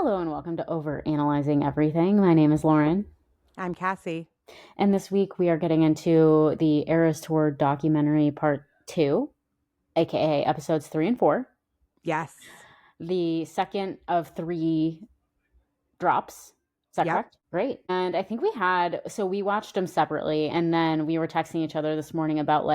Hello and welcome to Overanalyzing Everything. My name is Lauren. I'm Cassie. And this week we are getting into the Eras Tour documentary part 2, aka episodes 3 and 4. Yes. The second of 3 drops. Is that correct? Great. And I think we watched them separately, and then we were texting each other this morning about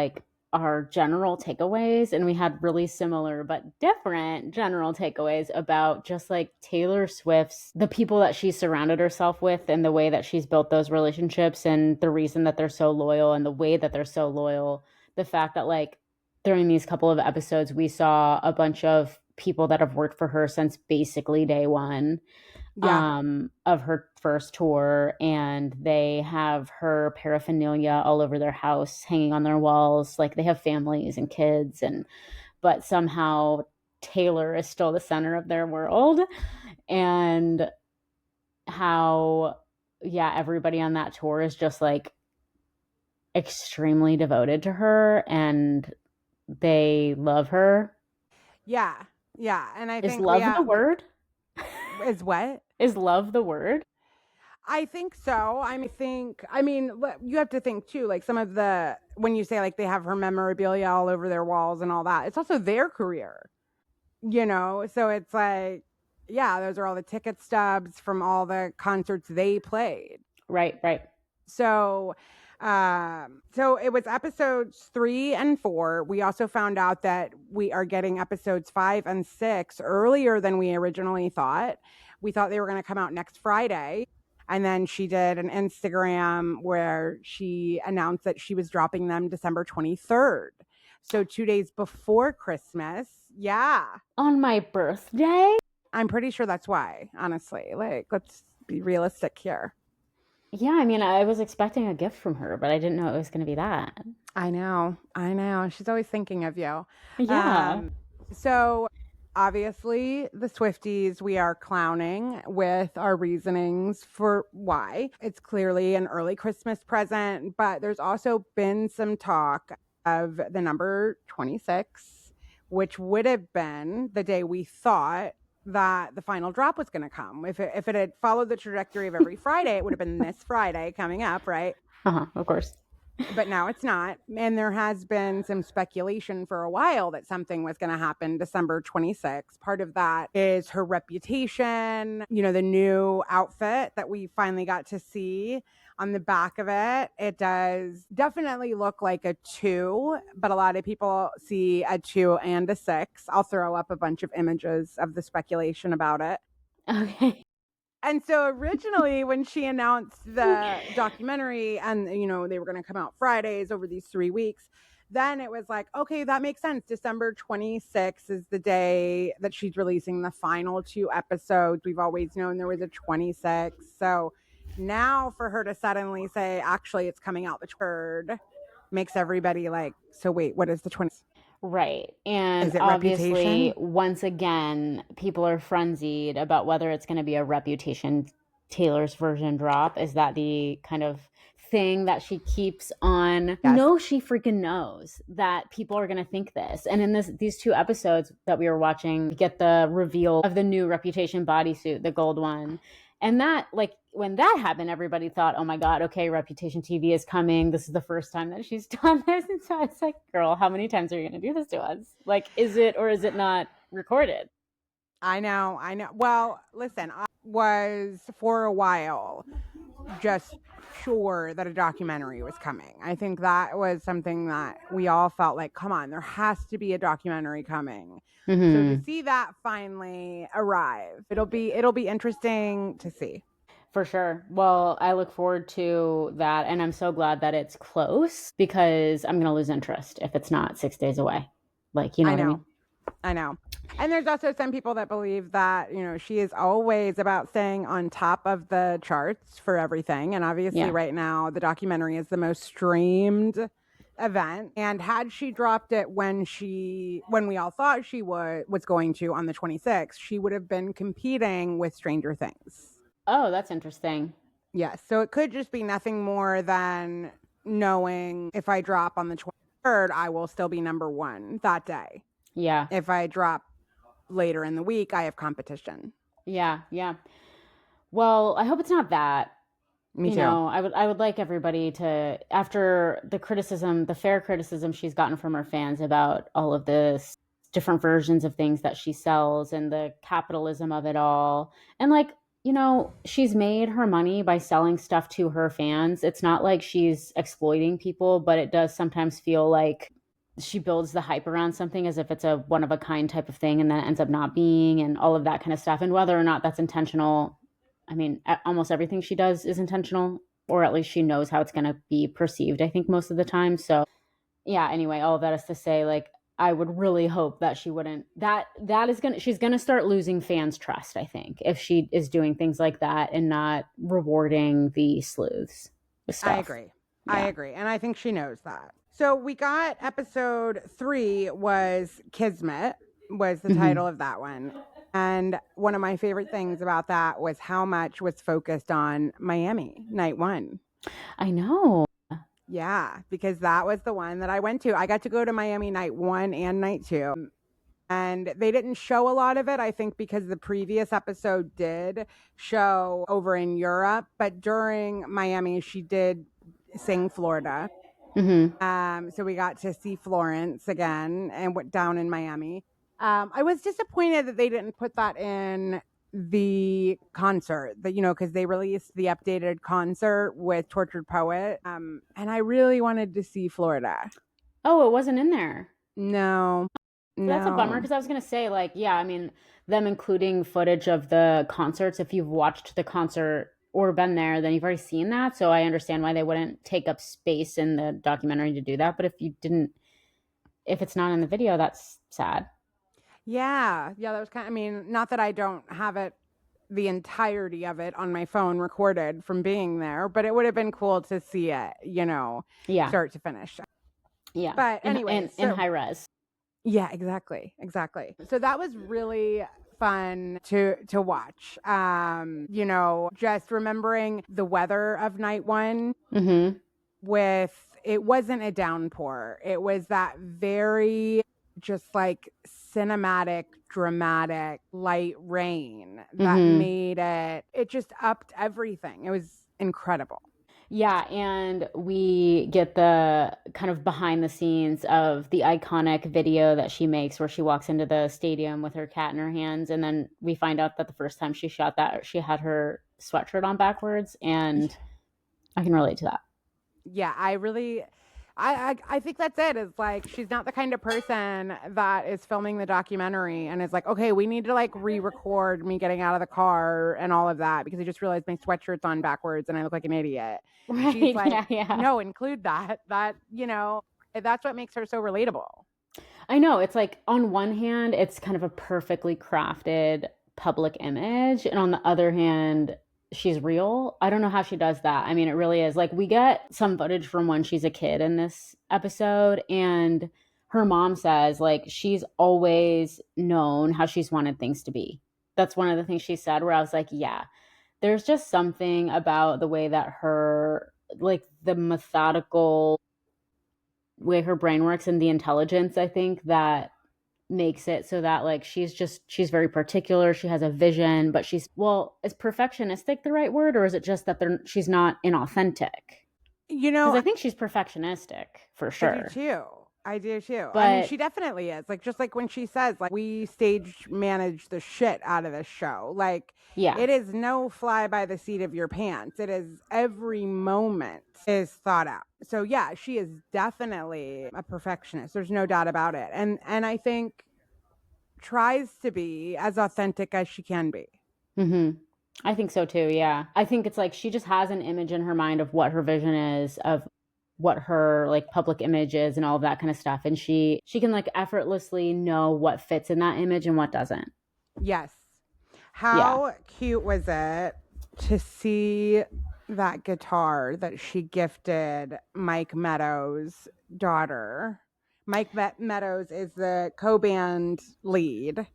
our general takeaways, and we had really similar but different general takeaways about just Taylor Swift's, the people that she surrounded herself with and the way that she's built those relationships and the reason that they're so loyal and the way that they're so loyal. The fact that during these couple of episodes, we saw a bunch of people that have worked for her since basically day one of her first tour, and they have her paraphernalia all over their house, hanging on their walls. They have families and kids, but somehow Taylor is still the center of their world, and how everybody on that tour is just extremely devoted to her and they love her. Yeah. And I think is love the word? Is what? Is love the word? I think so. I mean, you have to think too, some of when you say they have her memorabilia all over their walls and all that, it's also their career, So it's those are all the ticket stubs from all the concerts they played. Right. So it was episodes 3 and 4. We also found out that we are getting episodes 5 and 6 earlier than we originally thought. We thought they were going to come out next Friday. And then she did an Instagram where she announced that she was dropping them December 23rd. So 2 days before Christmas. Yeah. On my birthday? I'm pretty sure that's why, honestly. Let's be realistic here. Yeah, I mean, I was expecting a gift from her, but I didn't know it was going to be that. I know. She's always thinking of you. Yeah. So obviously, the Swifties, we are clowning with our reasonings for why. It's clearly an early Christmas present, but there's also been some talk of the number 26, which would have been the day we thought that the final drop was going to come. If it had followed the trajectory of every Friday, it would have been this Friday coming up, right? Of course. But now it's not. And there has been some speculation for a while that something was going to happen December 26th. Part of that is her reputation, the new outfit that we finally got to see. On the back of it, it does definitely look like a 2, but a lot of people see a 2 and a 6. I'll throw up a bunch of images of the speculation about it. Okay. And so originally when she announced the documentary and, they were going to come out Fridays over these 3 weeks, then it was okay, that makes sense. December 26th is the day that she's releasing the final 2 episodes. We've always known there was a 26th. So now for her to suddenly say, actually, it's coming out the 3rd, makes everybody so wait, what is the 20th? Right. And obviously, reputation? Once again, people are frenzied about whether it's going to be a Reputation Taylor's version drop. Is that the kind of thing that she keeps on? Yes. No, she freaking knows that people are going to think this. And in these 2 episodes that we were watching, we get the reveal of the new Reputation bodysuit, the gold one. And that, when that happened, everybody thought, oh my God, okay, Reputation TV is coming. This is the first time that she's done this. And so it's girl, how many times are you going to do this to us? Is it or is it not recorded? I know. Well, listen, I was for a while just sure that a documentary was coming. I think that was something that we all felt come on, there has to be a documentary coming. Mm-hmm. So to see that finally arrive, it'll be interesting to see. For sure. Well, I look forward to that, and I'm so glad that it's close because I'm going to lose interest if it's not 6 days away. What I mean? I know. And there's also some people that believe that, she is always about staying on top of the charts for everything. And obviously right now, the documentary is the most streamed event. And had she dropped it when we all thought she was going to on the 26th, she would have been competing with Stranger Things. Oh, that's interesting. Yes. So it could just be nothing more than knowing if I drop on the 23rd, I will still be number 1 that day. Yeah. If I drop later in the week, I have competition. Yeah, yeah. Well, I hope it's not that. Me too. I would like everybody to, after the criticism, the fair criticism she's gotten from her fans about all of this different versions of things that she sells and the capitalism of it all. And like, she's made her money by selling stuff to her fans. It's not like she's exploiting people, but it does sometimes feel like she builds the hype around something as if it's a one of a kind type of thing and then it ends up not being, and all of that kind of stuff. And whether or not that's intentional, I mean, almost everything she does is intentional, or at least she knows how it's going to be perceived, I think, most of the time. So, yeah, anyway, all of that is to say, like, I would really hope that she wouldn't, that is going to, she's going to start losing fans' trust, I think, if she is doing things like that and not rewarding the sleuths with I stuff. agree. I Yeah. agree. And I think she knows that. So we got episode 3 was Kismet, was the title of that one. And one of my favorite things about that was how much was focused on Miami, night 1. I know. Yeah, because that was the one that I went to. I got to go to Miami night 1 and night 2. And they didn't show a lot of it, I think, because the previous episode did show over in Europe. But during Miami, she did sing Florida. So we got to see Florence again and went down in Miami. I was disappointed that they didn't put that in the concert, that because they released the updated concert with Tortured Poet, and I really wanted to see Florida. Oh, it wasn't in there. No. That's a bummer, because I was going to say, like, yeah, I mean, them including footage of the concerts, if you've watched the concert or been there, then you've already seen that. So I understand why they wouldn't take up space in the documentary to do that. But if it's not in the video, that's sad. Yeah, that was I mean, not that I don't have it, the entirety of it on my phone recorded from being there, but it would have been cool to see it, Yeah. start to finish. Yeah. But anyway, in high res. Yeah, exactly. So that was really fun to watch. Just remembering the weather of night 1 with, it wasn't a downpour. It was that very just like cinematic, dramatic light rain that made it just upped everything. It was incredible. Yeah, and we get the kind of behind the scenes of the iconic video that she makes where she walks into the stadium with her cat in her hands, and then we find out that the first time she shot that, she had her sweatshirt on backwards, and I can relate to that. Yeah, I think that's it. Is like, she's not the kind of person that is filming the documentary and is like, okay, we need to like re-record me getting out of the car and all of that because I just realized my sweatshirt's on backwards and I look like an idiot. Right? She's like, yeah. no, include that. That's what makes her so relatable. I know. It's like, on one hand, it's kind of a perfectly crafted public image, and on the other hand, she's real. I don't know how she does that. I mean, it really is. Like, we get some footage from when she's a kid in this episode, and her mom says, like, she's always known how she's wanted things to be. That's one of the things she said, where I was like, yeah, there's just something about the way that like, the methodical way her brain works and the intelligence, I think, that makes it so that, like, she's very particular. She has a vision, but is perfectionistic the right word, or is it just that she's not inauthentic? Because I think she's perfectionistic for sure. I do too. But, I mean, she definitely is. Like, just like when she says, like, we stage manage the shit out of this show. Like, yeah, it is no fly by the seat of your pants. It is every moment is thought out. So yeah, she is definitely a perfectionist. There's no doubt about it. And I think tries to be as authentic as she can be. I think so too. Yeah. I think it's like she just has an image in her mind of what her vision is, of what her like public image is, and all of that kind of stuff. And she can like effortlessly know what fits in that image and what doesn't. Yes. How cute was it to see that guitar that she gifted Mike Meadows' daughter? Mike Meadows is the co-band lead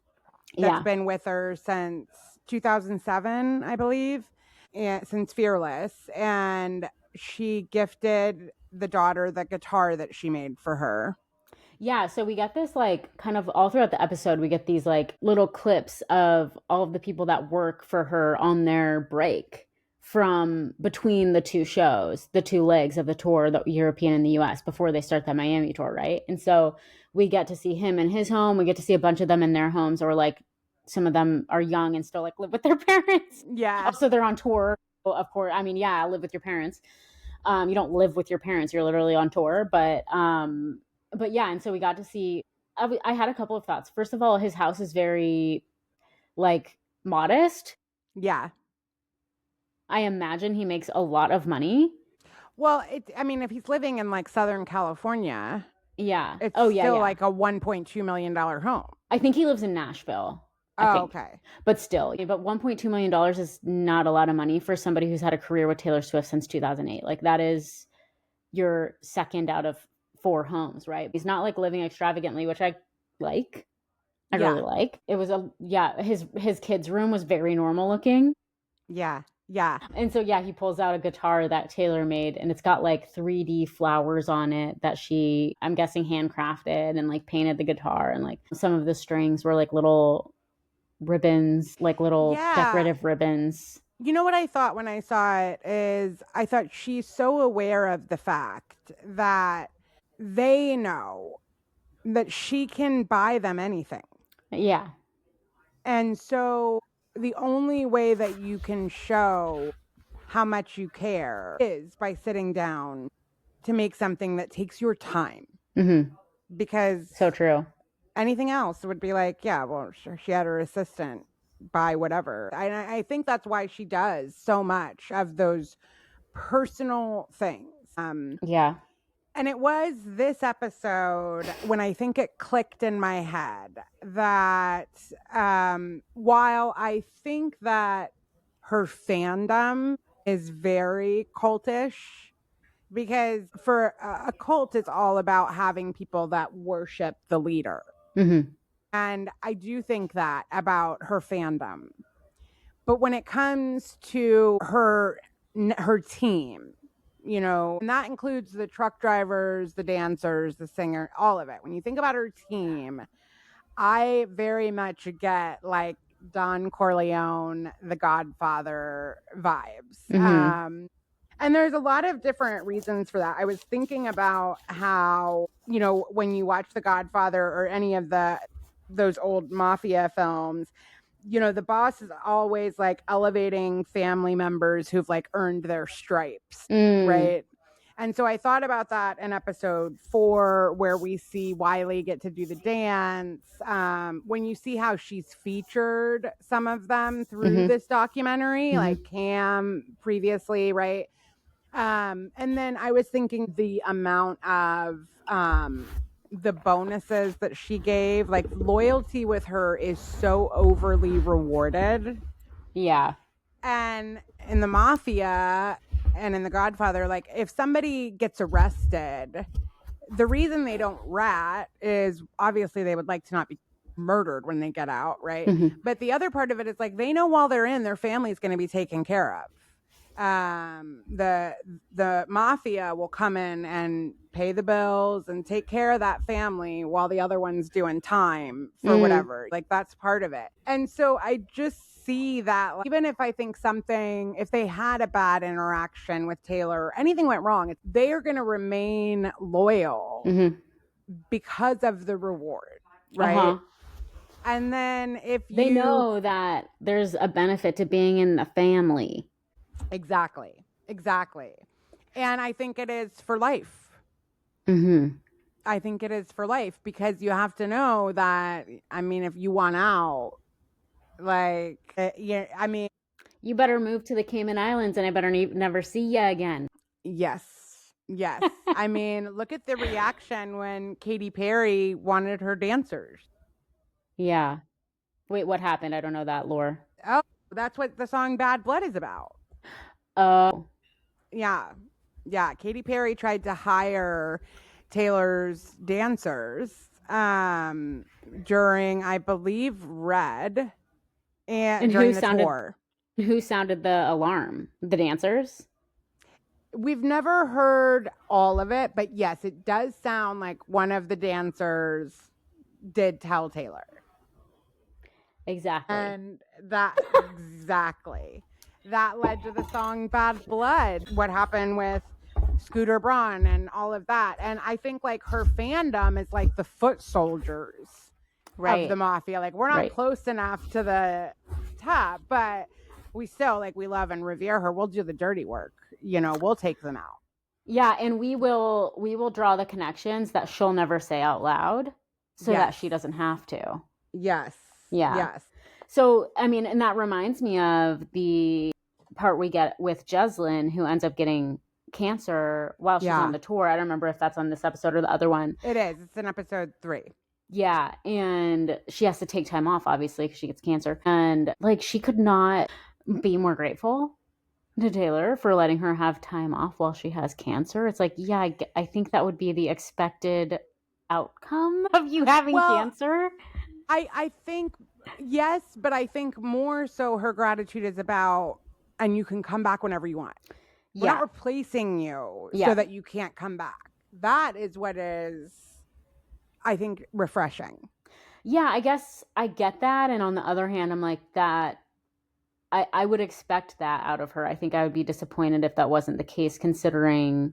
that's been with her since 2007, I believe, and since Fearless. And she gifted the daughter the guitar that she made for her. Yeah, so we get this like kind of all throughout the episode, we get these like little clips of all of the people that work for her on their break from between the two shows, the two legs of the tour, the European and the US, before they start the Miami tour, right? And so we get to see him in his home, we get to see a bunch of them in their homes, or like some of them are young and still like live with their parents. Yeah. Also, they're on tour, of course. I mean, yeah, live with your parents. You don't live with your parents; you're literally on tour. But yeah, and so we got to see. I had a couple of thoughts. First of all, his house is very like modest. Yeah. I imagine he makes a lot of money. Well, I mean, if he's living in like Southern California, Yeah. it's Oh yeah, still yeah. like a $1.2 million home. I think he lives in Nashville. I Oh, think. okay. But still, but $1.2 million is not a lot of money for somebody who's had a career with Taylor Swift since 2008. Like, that is your second out of four homes, right? He's not like living extravagantly, which I like. I Yeah. really like. It was his kid's room was very normal looking. Yeah. Yeah. And so yeah, he pulls out a guitar that Taylor made, and it's got like 3D flowers on it that she, I'm guessing, handcrafted and like painted the guitar, and like some of the strings were like little ribbons, like little decorative ribbons. You know what I thought when I saw it is I thought she's so aware of the fact that they know that she can buy them anything. Yeah. And so the only way that you can show how much you care is by sitting down to make something that takes your time. Mm-hmm. Because so true. Anything else would be like, yeah, well, sure, she had her assistant buy whatever. And I think that's why she does so much of those personal things. Yeah. And it was this episode when I think it clicked in my head that while I think that her fandom is very cultish, because for a cult, it's all about having people that worship the leader. Mm-hmm. And I do think that about her fandom. But when it comes to her team, you know, and that includes the truck drivers, the dancers, the singer, all of it. When you think about her team, I very much get like Don Corleone, the Godfather vibes. Mm-hmm. And there's a lot of different reasons for that. I was thinking about how, you know, when you watch The Godfather or any of those old mafia films, you know, the boss is always like elevating family members who've like earned their stripes, right? And so I thought about that in episode 4, where we see Wiley get to do the dance. When you see how she's featured some of them through this documentary, like Cam previously, right? And then I was thinking the amount of the bonuses that she gave, like loyalty with her is so overly rewarded. Yeah. And in the mafia and in The Godfather, like if somebody gets arrested, the reason they don't rat is obviously they would like to not be murdered when they get out, right? But the other part of it is like they know while they're in, their family's going to be taken care of. The mafia will come in and pay the bills and take care of that family while the other one's doing time for whatever. Like that's part of it. And so I just see that, like, even if I think if they had a bad interaction with Taylor or anything went wrong, they are going to remain loyal because of the reward, right? And then if they know that there's a benefit to being in the family. Exactly. And I think it is for life. I think it is for life because you have to know that, I mean, if you want out, like, yeah, I mean, you better move to the Cayman Islands and I better never see you again. Yes. I mean, look at the reaction when Katy Perry wanted her dancers. Yeah. Wait, what happened? I don't know that lore. Oh, that's what the song Bad Blood is about. Oh. Yeah. Katy Perry tried to hire Taylor's dancers during, I believe, Red and during the tour. Who sounded the alarm? The dancers? We've never heard all of it, but yes, it does sound like one of the dancers did tell Taylor. Exactly. And that exactly. That led to the song Bad Blood. What happened with Scooter Braun and all of that. And I think like her fandom is like the foot soldiers of the mafia. Like we're not close enough to the top, but we still like we love and revere her. We'll do the dirty work. You know, we'll take them out. Yeah, and we will draw the connections that she'll never say out loud so that she doesn't have to. Yes. Yeah. Yes. So, I mean, and that reminds me of the part we get with Jeslyn, who ends up getting cancer while she's on the tour. I don't remember if that's on this episode or the other one. It is. It's in episode 3. Yeah, and she has to take time off, obviously, because she gets cancer. And, like, she could not be more grateful to Taylor for letting her have time off while she has cancer. It's like, yeah, I think that would be the expected outcome of you having cancer. I think, yes, but I think more so her gratitude is about, and you can come back whenever you want. We're not replacing you so that you can't come back. That is what is, I think, refreshing. Yeah, I guess I get that. And on the other hand, I'm like, that I would expect that out of her. I think I would be disappointed if that wasn't the case, considering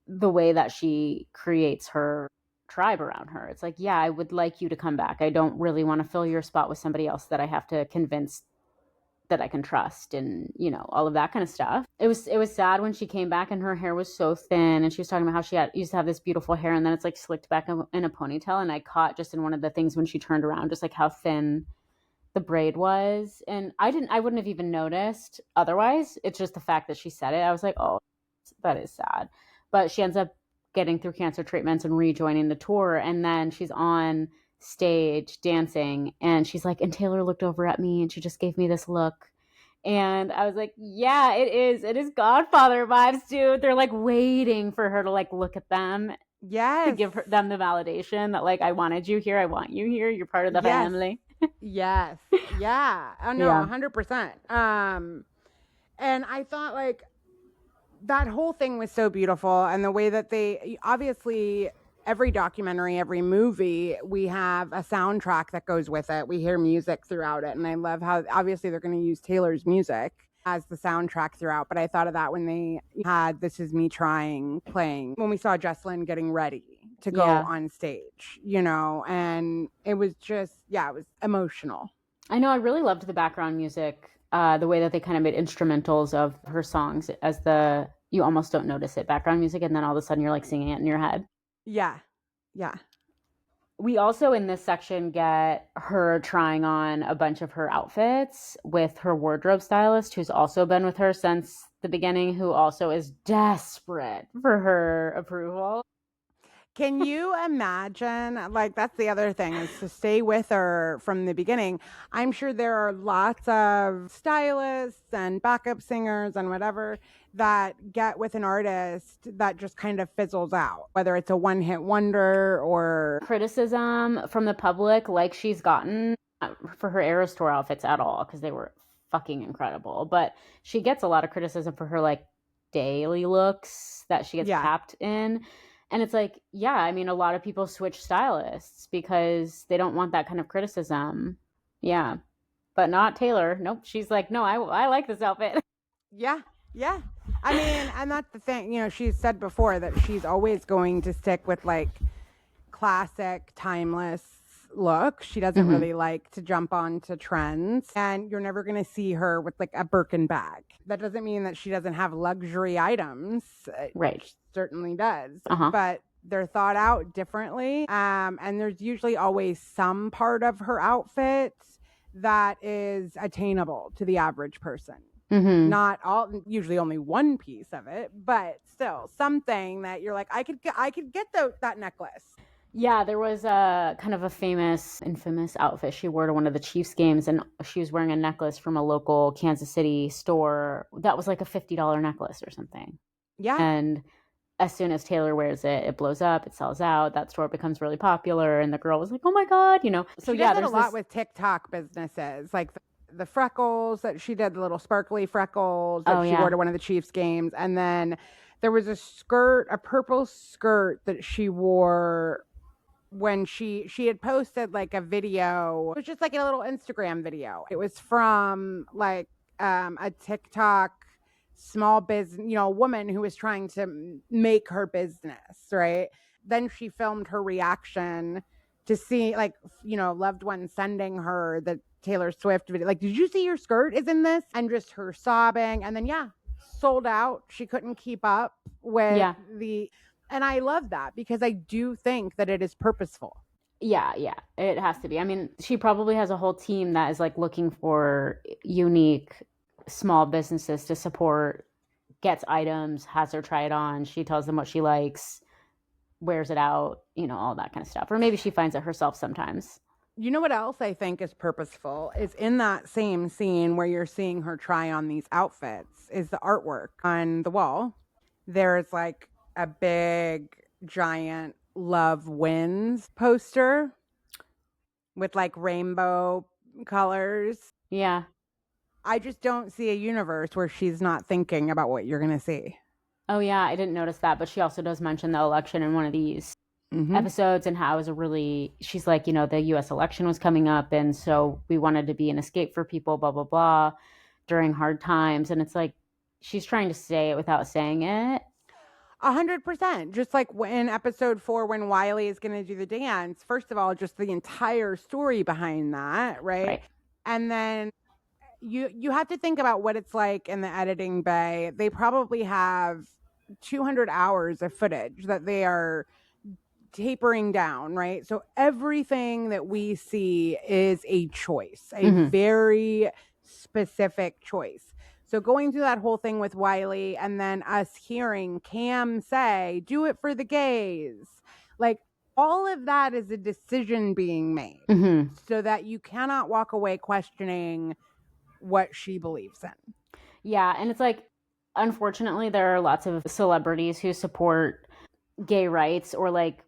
the way that she creates her tribe around her. It's like, yeah, I would like you to come back. I don't really want to fill your spot with somebody else that I have to convince that I can trust, and, you know, all of that kind of stuff. It was sad when she came back and her hair was so thin, and she was talking about how she used to have this beautiful hair and then it's like slicked back in a ponytail. And I caught just in one of the things when she turned around just like how thin the braid was, and I wouldn't have even noticed otherwise. It's just the fact that she said it. I was like, oh, that is sad. But she ends up getting through cancer treatments and rejoining the tour, and then she's on stage dancing, and she's like, and Taylor looked over at me and she just gave me this look. And I was like, yeah, it is Godfather vibes, dude. They're like waiting for her to like look at them. Yes. To give them the validation that like, I wanted you here, I want you here, you're part of the family. Yes. Yeah. Oh no, 100%. And I thought like that whole thing was so beautiful, and the way that they, obviously every documentary, every movie, we have a soundtrack that goes with it. We hear music throughout it, and I love how obviously they're going to use Taylor's music as the soundtrack throughout. But I thought of that when they had This Is Me Trying playing, when we saw Jeslyn getting ready to go on stage, you know, and it was just, it was emotional. I know, I really loved the background music, the way that they kind of made instrumentals of her songs as you almost don't notice it, background music, and then all of a sudden you're like singing it in your head. Yeah. Yeah. We also in this section get her trying on a bunch of her outfits with her wardrobe stylist, who's also been with her since the beginning, who also is desperate for her approval. Can you imagine? Like, that's the other thing, is to stay with her from the beginning. I'm sure there are lots of stylists and backup singers and whatever that get with an artist that just kind of fizzles out, whether it's a one-hit wonder or criticism from the public, like she's gotten for her Eras Tour outfits at all, because they were fucking incredible. But she gets a lot of criticism for her like daily looks that she gets tapped in. And it's like, yeah, I mean, a lot of people switch stylists because they don't want that kind of criticism. Yeah. But not Taylor. Nope. She's like, no, I like this outfit. Yeah. Yeah. I mean, and that's the thing, you know, she's said before that she's always going to stick with like classic, timeless look. She doesn't really like to jump onto trends, and you're never going to see her with like a Birkin bag. That doesn't mean that she doesn't have luxury items. Right. She certainly does. But they're thought out differently. And there's usually always some part of her outfit that is attainable to the average person. Not all, usually only one piece of it, but still something that you're like, I could get that necklace. Yeah, there was a kind of a infamous outfit she wore to one of the Chiefs games, and she was wearing a necklace from a local Kansas City store that was like a $50 necklace or something. Yeah. And as soon as Taylor wears it, it blows up, it sells out, that store becomes really popular, and the girl was like, oh my God, you know. So she does it a lot with TikTok businesses. Like the freckles that she did, the little sparkly freckles that she wore to one of the Chiefs games. And then there was a purple skirt that she wore when she had posted like a video. It was just like a little Instagram video. It was from like a TikTok small business, a woman who was trying to make her business, right? Then she filmed her reaction to see like, loved ones sending her the Taylor Swift video. Like, did you see your skirt is in this? And just her sobbing. And then, sold out. She couldn't keep up with and I love that because I do think that it is purposeful. Yeah, it has to be. I mean, she probably has a whole team that is like looking for unique small businesses to support, gets items, has her try it on. She tells them what she likes, wears it out, all that kind of stuff. Or maybe she finds it herself sometimes. You know what else I think is purposeful is in that same scene where you're seeing her try on these outfits is the artwork on the wall. There's like a big, giant Love Wins poster with like rainbow colors. Yeah. I just don't see a universe where she's not thinking about what you're going to see. Oh, yeah. I didn't notice that. But she also does mention the election in one of these episodes and how it was she's like, the U.S. election was coming up. And so we wanted to be an escape for people, blah, blah, blah, during hard times. And it's like she's trying to say it without saying it. 100%. Just like in episode 4, when Wiley is going to do the dance, first of all, just the entire story behind that, right? And then you have to think about what it's like in the editing bay. They probably have 200 hours of footage that they are tapering down, right? So everything that we see is a choice, a very specific choice. So going through that whole thing with Wiley and then us hearing Cam say, do it for the gays. Like all of that is a decision being made so that you cannot walk away questioning what she believes in. Yeah. And it's like, unfortunately, there are lots of celebrities who support gay rights or like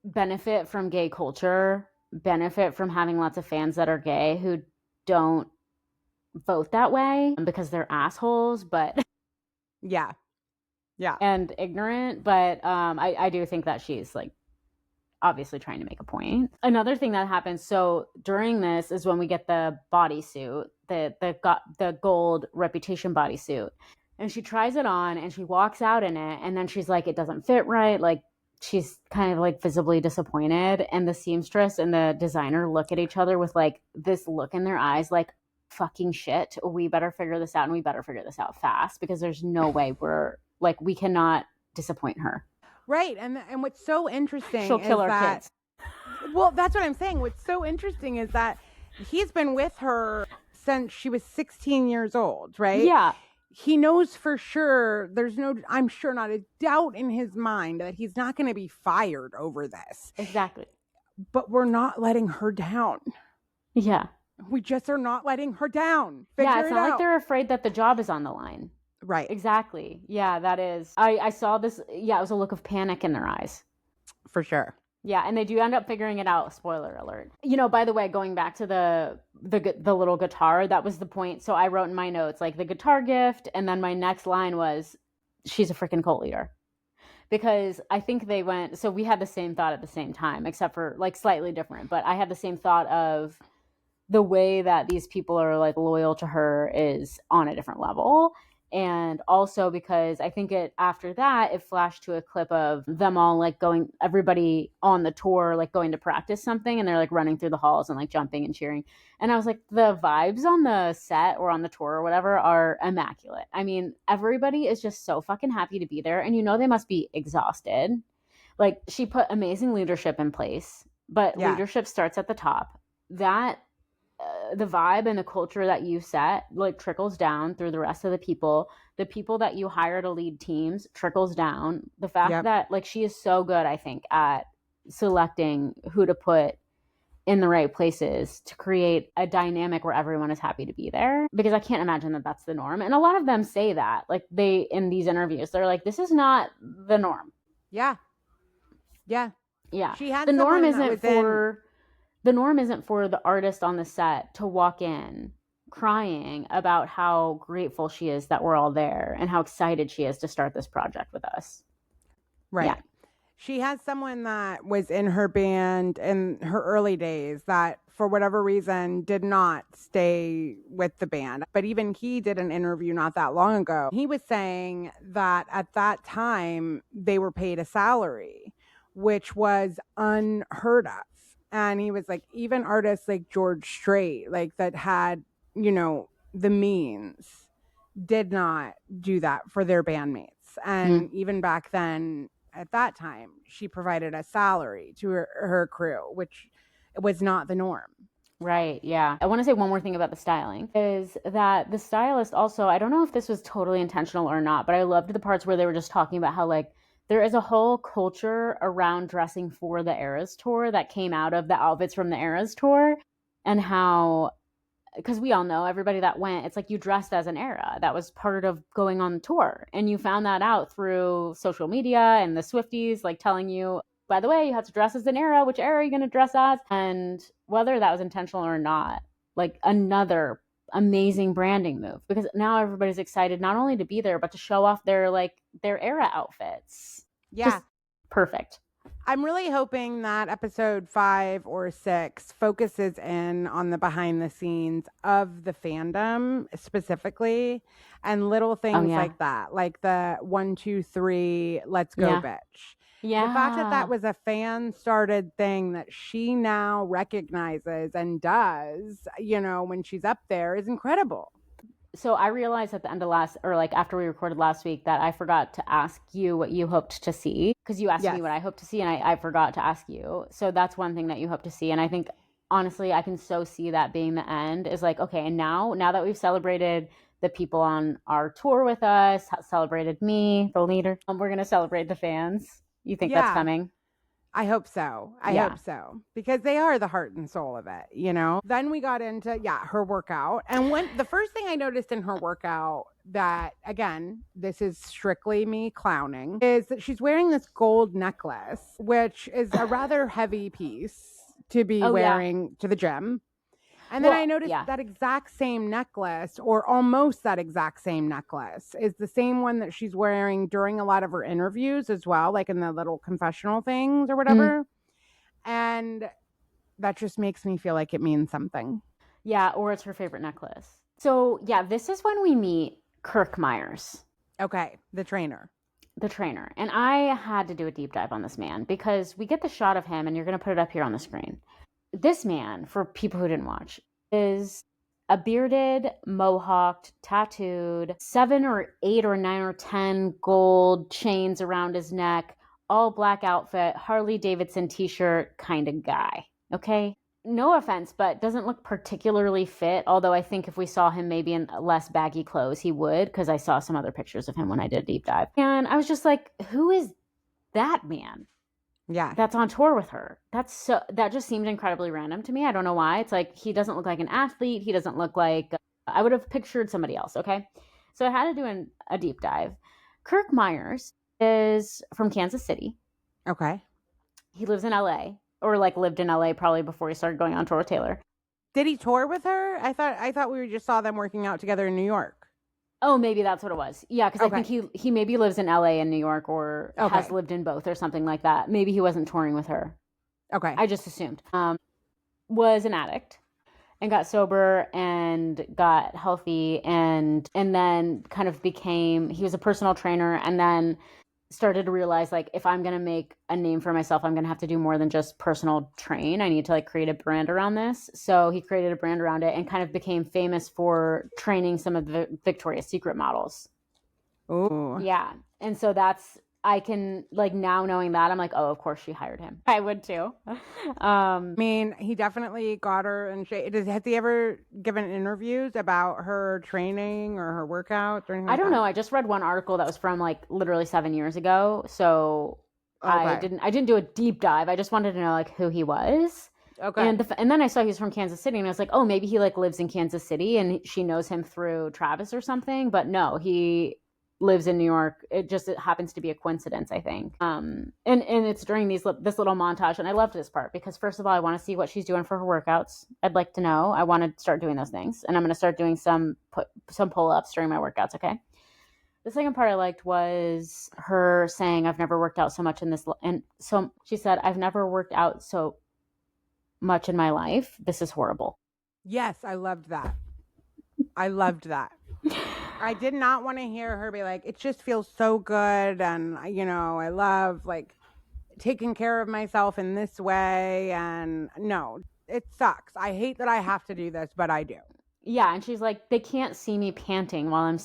benefit from gay culture, benefit from having lots of fans that are gay who don't vote that way because they're assholes, but yeah and ignorant. But I do think that she's like obviously trying to make a point. Another thing that happens, so during this is when we get the bodysuit, the gold Reputation bodysuit, and she tries it on and she walks out in it, and then she's like, it doesn't fit right, like she's kind of like visibly disappointed, and the seamstress and the designer look at each other with like this look in their eyes like, fucking shit, we better figure this out, and we better figure this out fast because there's no way we cannot disappoint her. Right. And what's so interesting She'll kill our kids. Well, that's what I'm saying. What's so interesting is that he's been with her since she was 16 years old, right? Yeah. He knows for sure, I'm sure not a doubt in his mind that he's not going to be fired over this. Exactly. But we're not letting her down. Yeah. We just are not letting her down. It's not like they're afraid that the job is on the line. Right. Exactly. Yeah, that is. I saw this. Yeah, it was a look of panic in their eyes. For sure. Yeah, and they do end up figuring it out. Spoiler alert. By the way, going back to the little guitar, that was the point. So I wrote in my notes, like, the guitar gift, and then my next line was, she's a freaking cult leader. Because I think they went, so we had the same thought at the same time, except for, like, slightly different. But I had the same thought of the way that these people are, like, loyal to her is on a different level. And also because I think after that, it flashed to a clip of them all like everybody on the tour, like going to practice something, and they're like running through the halls and like jumping and cheering. And I was like, the vibes on the set or on the tour or whatever are immaculate. I mean, everybody is just so fucking happy to be there. And they must be exhausted. Like, she put amazing leadership in place, but leadership starts at the top. That the vibe and the culture that you set like trickles down through the rest of the people that you hire to lead teams trickles down. The fact that like she is so good, I think, at selecting who to put in the right places to create a dynamic where everyone is happy to be there, because I can't imagine that that's the norm. And a lot of them say that, like, they in these interviews they're like, this is not the norm. She had the norm isn't for the artist on the set to walk in crying about how grateful she is that we're all there and how excited she is to start this project with us. Right. Yeah. She has someone that was in her band in her early days that, for whatever reason, did not stay with the band. But even he did an interview not that long ago. He was saying that at that time, they were paid a salary, which was unheard of. And he was like, even artists like George Strait, like that had, the means, did not do that for their bandmates. And even back then, at that time, she provided a salary to her crew, which was not the norm. Right. Yeah. I want to say one more thing about the styling is that the stylist also, I don't know if this was totally intentional or not, but I loved the parts where they were just talking about how like there is a whole culture around dressing for the Eras tour that came out of the outfits from the Eras tour, and how, because we all know everybody that went, it's like you dressed as an era. That was part of going on the tour. And you found that out through social media and the Swifties like telling you, by the way, you have to dress as an era. Which era are you going to dress as? And whether that was intentional or not, like another amazing branding move, because now everybody's excited not only to be there, but to show off their era outfits. Yeah. Just perfect. I'm really hoping that episode 5 or 6 focuses in on the behind the scenes of the fandom specifically, and little things like that, like the 1, 2, 3, let's go, bitch. Yeah. The fact that that was a fan started thing that she now recognizes and does, when she's up there is incredible. So I realized at the end of after we recorded last week, that I forgot to ask you what you hoped to see, because you asked me what I hoped to see, and I forgot to ask you. So that's one thing that you hope to see. And I think, honestly, I can so see that being the end is like, okay, and now that we've celebrated the people on our tour with us, celebrated me, the leader, we're going to celebrate the fans. You think that's coming? I hope so. I hope so. Because they are the heart and soul of it, Then we got into, her workout. And the first thing I noticed in her workout that, again, this is strictly me clowning, is that she's wearing this gold necklace, which is a rather heavy piece to be wearing to the gym. And then I noticed that exact same necklace, or almost that exact same necklace, is the same one that she's wearing during a lot of her interviews as well, like in the little confessional things or whatever. And that just makes me feel like it means something. Yeah, or it's her favorite necklace. So, this is when we meet Kirk Myers. Okay, the trainer. The trainer. And I had to do a deep dive on this man, because we get the shot of him, and you're going to put it up here on the screen. This man, for people who didn't watch, is a bearded, mohawked, tattooed, 7 or 8 or 9 or 10 gold chains around his neck, all black outfit, Harley Davidson t-shirt kind of guy. Okay? No offense, but doesn't look particularly fit, although I think if we saw him maybe in less baggy clothes, he would, because I saw some other pictures of him when I did a deep dive. And I was just like, who is that man? Yeah. That's on tour with her. That just seemed incredibly random to me. I don't know why. It's like, he doesn't look like an athlete. He doesn't look like, I would have pictured somebody else. Okay. So I had to do a deep dive. Kirk Myers is from Kansas City. Okay. He lives in LA, or lived in LA probably before he started going on tour with Taylor. Did he tour with her? I thought we just saw them working out together in New York. Oh, maybe that's what it was. Yeah, because I think he maybe lives in LA and New York, or has lived in both or something like that. Maybe he wasn't touring with her. Okay. I just assumed. Was an addict and got sober and got healthy, and then kind of he was a personal trainer, and then started to realize, like, if I'm going to make a name for myself, I'm going to have to do more than just personal train. I need to create a brand around this. So he created a brand around it and kind of became famous for training some of the Victoria's Secret models. Ooh. Yeah. And so I can, now knowing that, I'm like, oh, of course she hired him. I would too. I mean, he definitely got her in shape. Has he ever given interviews about her training or her workouts or anything? I don't know. I just read one article that was from literally 7 years ago. So I didn't do a deep dive. I just wanted to know who he was. Okay. And then I saw he was from Kansas City, and I was like, oh, maybe he lives in Kansas City and she knows him through Travis or something. But no, he lives in New York. It happens to be a coincidence, I think. And it's during this little montage, and I loved this part because first of all, I want to see what she's doing for her workouts. I'd like to know. I want to start doing those things, and I'm going to start doing some pull-ups during my workouts. Okay. The second part I liked was her saying, "I've never worked out so much in this," and so she said, "I've never worked out so much in my life. This is horrible." Yes, I loved that. I loved that. I did not want to hear her be like, it just feels so good. And, I love like taking care of myself in this way. And no, it sucks. I hate that I have to do this, but I do. Yeah. And she's like, they can't see me panting while I'm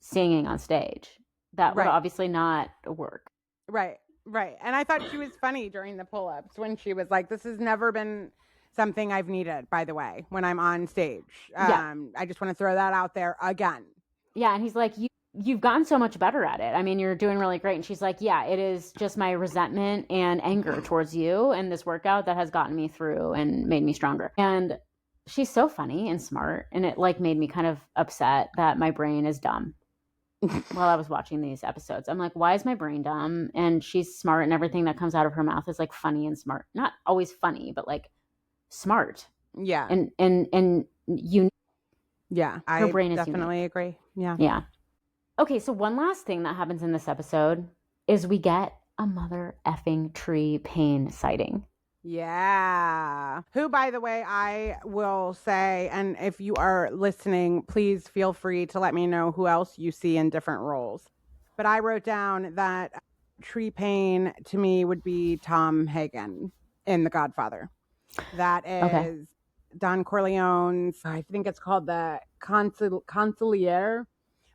singing on stage. That would obviously not work. Right. And I thought she was funny during the pull-ups when she was like, this has never been something I've needed, by the way, when I'm on stage. I just want to throw that out there again. Yeah, and he's like, you've gotten so much better at it. I mean, you're doing really great. And she's like, yeah, it is just my resentment and anger towards you and this workout that has gotten me through and made me stronger. And she's so funny and smart. And it like made me kind of upset that my brain is dumb while I was watching these episodes. I'm like, why is my brain dumb? And she's smart and everything that comes out of her mouth is like funny and smart. Not always funny, but like smart. Yeah. And unique. Yeah, her brain is definitely unique. Agree. Yeah. Yeah. Okay, so one last thing that happens in this episode is we get a mother effing Tree Paine sighting. Yeah. Who, by the way, I will say, and if you are listening, please feel free to let me know who else you see in different roles. But I wrote down that Tree Paine to me would be Tom Hagen in The Godfather. That is Don Corleone's, I think it's called the consigliere,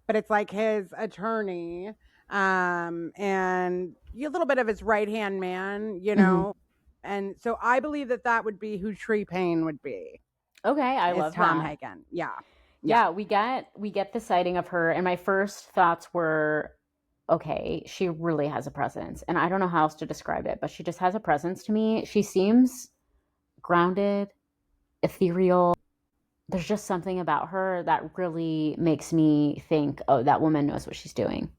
but it's like his attorney, and a little bit of his right-hand man, know. And so I believe that would be who Tree Paine would be. Okay, I love Tom Hagen. Yeah, we get the sighting of her, and my first thoughts were, okay, she really has a presence, and I don't know how else to describe it, but she just has a presence to me. She seems grounded, ethereal. There's just something about her that really makes me think, oh, that woman knows what she's doing.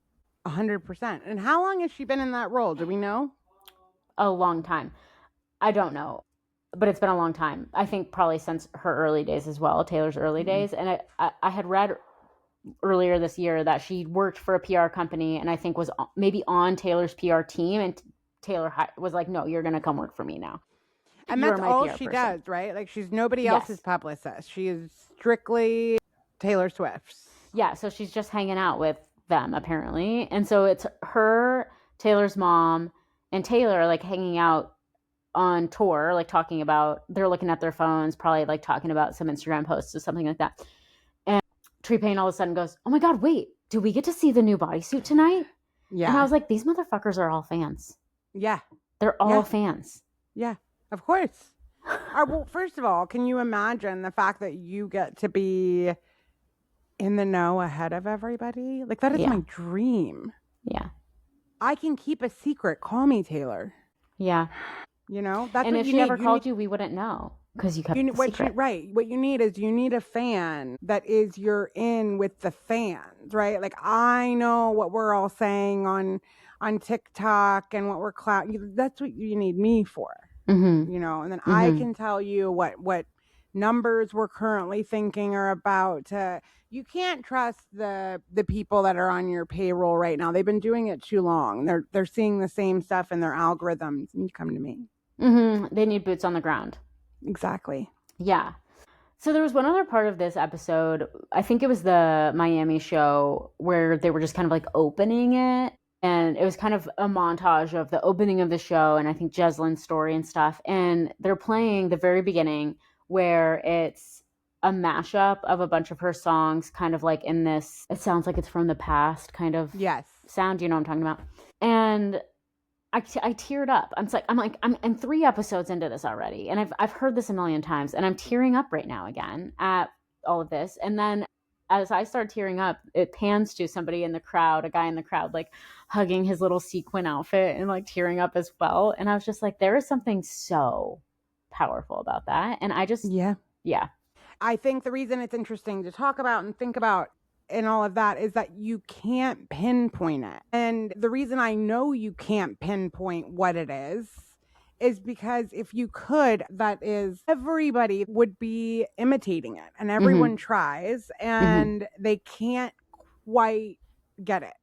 100%. And how long has she been in that role? Do we know? A long time. I don't know, but it's been a long time. I think probably since her early days as well, Taylor's early days. And I had read earlier this year that she worked for a PR company and I think was maybe on Taylor's PR team. And Taylor was like, no, you're going to come work for me now. And that's all she does, right? Like she's nobody else's publicist. She is strictly Taylor Swift's. Yeah, so she's just hanging out with them apparently. And so it's her, Taylor's mom, and Taylor like hanging out on tour, like talking about, they're looking at their phones, probably like talking about some Instagram posts or something like that. And Tree Paine all of a sudden goes, oh my God, wait, do we get to see the new bodysuit tonight? Yeah. And I was like, these motherfuckers are all fans. Yeah. They're all fans. Yeah. Of course. Well, first of all, can you imagine the fact that you get to be in the know ahead of everybody? Like, that is my dream. Yeah. I can keep a secret. Call me, Taylor. Yeah. That's and what if you she need. ever called you, we wouldn't know because you kept the secret. What you need is a fan that is you're in with the fans, right? Like, I know what we're all saying on TikTok and what we're that's what you need me for. Mm-hmm. And then I can tell you what numbers we're currently thinking are about. You can't trust the people that are on your payroll right now. They've been doing it too long. They're seeing the same stuff in their algorithms. And you come to me. Mm-hmm. They need boots on the ground. Exactly. Yeah. So there was one other part of this episode. I think it was the Miami show where they were just kind of like opening it. And it was kind of a montage of the opening of the show and I think Jeslyn's story and stuff. And they're playing the very beginning where it's a mashup of a bunch of her songs, kind of like in this, it sounds like it's from the past kind of sound. You know what I'm talking about? And I teared up. I'm 3 episodes into this already. And I've heard this a million times and I'm tearing up right now again at all of this. And then as I start tearing up, it pans to somebody in the crowd, a guy in the crowd, like hugging his little sequin outfit and like tearing up as well. And I was just like, there is something so powerful about that. And I just, yeah. I think the reason it's interesting to talk about and think about and all of that is that you can't pinpoint it. And the reason I know you can't pinpoint what it is because if you could, that is, everybody would be imitating it and everyone tries and they can't quite get it.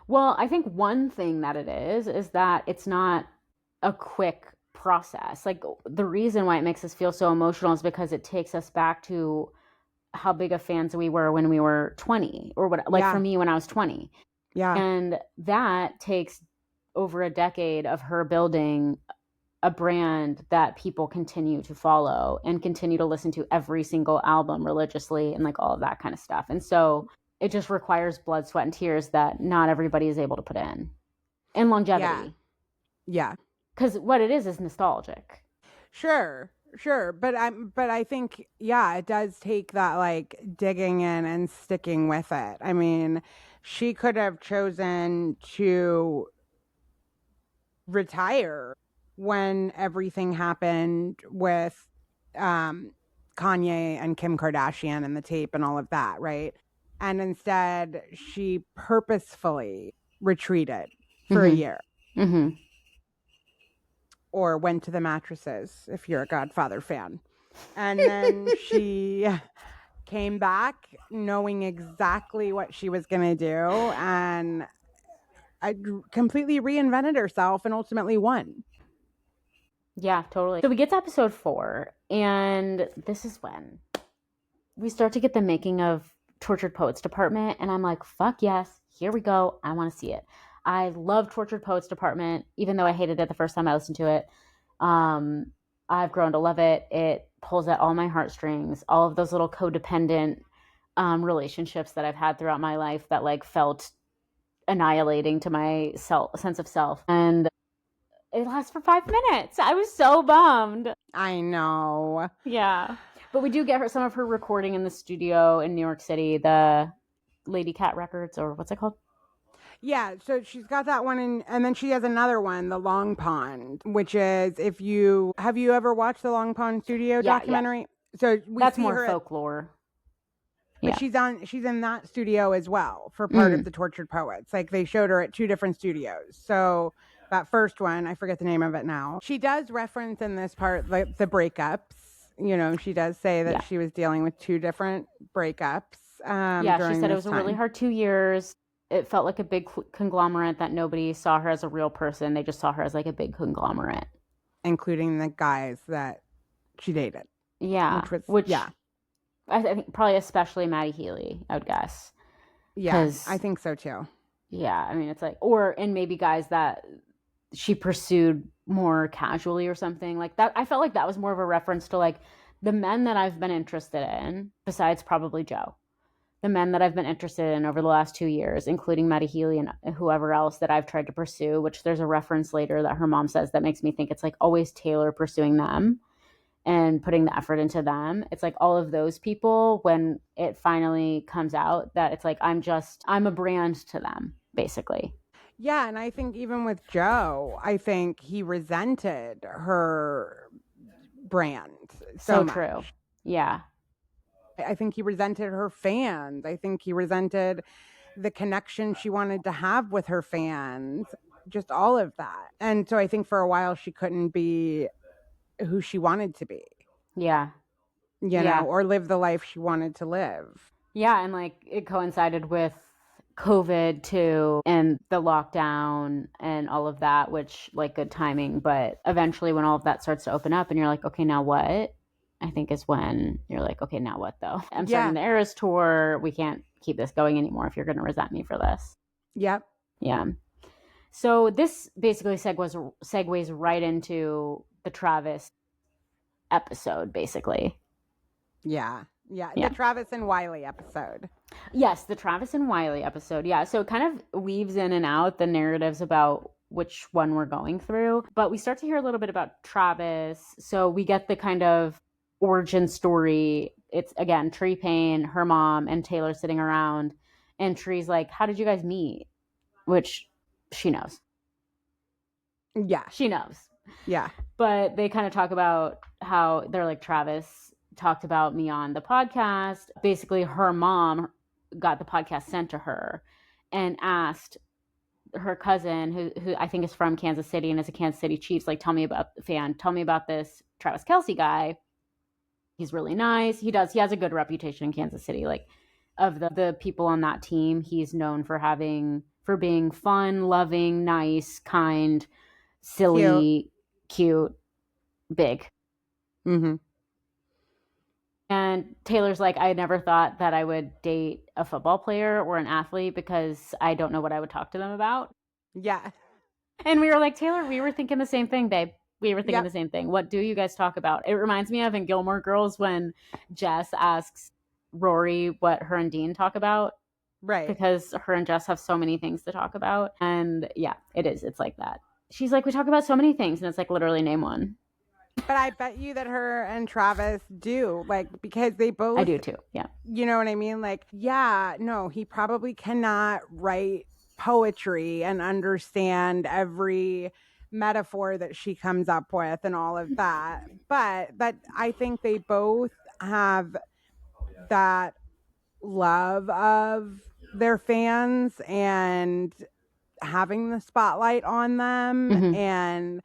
Well, I think one thing that it is that it's not a quick process. Like the reason why it makes us feel so emotional is because it takes us back to how big of fans we were when we were 20 or what, like for me when I was 20. Yeah. And that takes over a decade of her building a brand that people continue to follow and continue to listen to every single album religiously and like all of that kind of stuff. And so it just requires blood, sweat, and tears that not everybody is able to put in. And longevity. Yeah. Because what it is nostalgic. Sure. But I think, it does take that like digging in and sticking with it. I mean, she could have chosen to retire when everything happened with Kanye and Kim Kardashian and the tape and all of that, right? And instead, she purposefully retreated for a year. Or went to the mattresses, if you're a Godfather fan. And then she came back knowing exactly what she was going to do. And I completely reinvented herself and ultimately won. Yeah, totally. So we get to episode 4, and this is when we start to get the making of Tortured Poets Department. And I'm like, fuck yes, here we go. I want to see it. I love Tortured Poets Department, even though I hated it the first time I listened to it. I've grown to love it. It pulls at all my heartstrings, all of those little codependent relationships that I've had throughout my life that like felt annihilating to my sense of self. And it lasts for 5 minutes. I was so bummed. I know. Yeah. But we do get some of her recording in the studio in New York City, the Lady Cat Records, or what's it called? Yeah, so she's got that one, and then she has another one, The Long Pond, which is, have you ever watched the Long Pond Studio documentary? Yeah. So that's more folklore. But she's in that studio as well for part of the Tortured Poets. Like they showed her at 2 different studios. So that first one, I forget the name of it now. She does reference in this part like the breakups. You know, she does say that she was dealing with 2 different breakups. She said it was a really hard 2 years. It felt like a big conglomerate that nobody saw her as a real person. They just saw her as like a big conglomerate. Including the guys that she dated. Yeah. Which I think probably especially Maddie Healy, I would guess. Yeah, I think so too. Yeah, I mean, it's like, and maybe guys that she pursued more casually or something like that. I felt like that was more of a reference to like the men that I've been interested in, besides probably Joe. The men that I've been interested in over the last 2 years, including Maddie Healy and whoever else that I've tried to pursue, which there's a reference later that her mom says that makes me think it's like always Taylor pursuing them and putting the effort into them. It's like all of those people, when it finally comes out that it's like, I'm a brand to them, basically. Yeah, and I think even with Joe, I think he resented her brand so much. True. Yeah. I think he resented her fans. I think he resented the connection she wanted to have with her fans, just all of that. And so I think for a while she couldn't be who she wanted to be. Yeah. You know, or live the life she wanted to live. Yeah, and like it coincided with COVID too, and the lockdown and all of that, which like good timing. But eventually when all of that starts to open up and you're like, okay, now what? I think is when you're like, okay, now what though? I'm starting the Eras tour. We can't keep this going anymore if you're going to resent me for this. Yep. Yeah. So this basically segues right into the Travis episode, basically. Yeah. The Travis and Wiley episode. Yes, the Travis and Wiley episode. Yeah. So it kind of weaves in and out the narratives about which one we're going through. But we start to hear a little bit about Travis. So we get the kind of origin story. It's again Tree Paine, her mom, and Taylor sitting around, and Tree's like, how did you guys meet? Which she knows. Yeah, she knows. Yeah, but they kind of talk about how they're like, Travis talked about me on the podcast. Basically her mom got the podcast sent to her and asked her cousin, who I think is from Kansas City and is a Kansas City Chiefs, like, tell me about this Travis Kelce guy. He's really nice. He has a good reputation in Kansas City. Like, of the people on that team, he's known for being fun, loving, nice, kind, silly, cute, big. Mm-hmm. And Taylor's like, I never thought that I would date a football player or an athlete because I don't know what I would talk to them about. Yeah. And we were like, Taylor, we were thinking the same thing, babe. We were thinking the same thing. What do you guys talk about? It reminds me of in Gilmore Girls when Jess asks Rory what her and Dean talk about. Right. Because her and Jess have so many things to talk about. And yeah, it is. It's like that. She's like, we talk about so many things. And it's like, literally name one. But I bet you that her and Travis do, like, because they both... I do too, yeah. You know what I mean? Like, yeah, no, he probably cannot write poetry and understand every metaphor that she comes up with and all of that. But I think they both have that love of their fans and having the spotlight on them and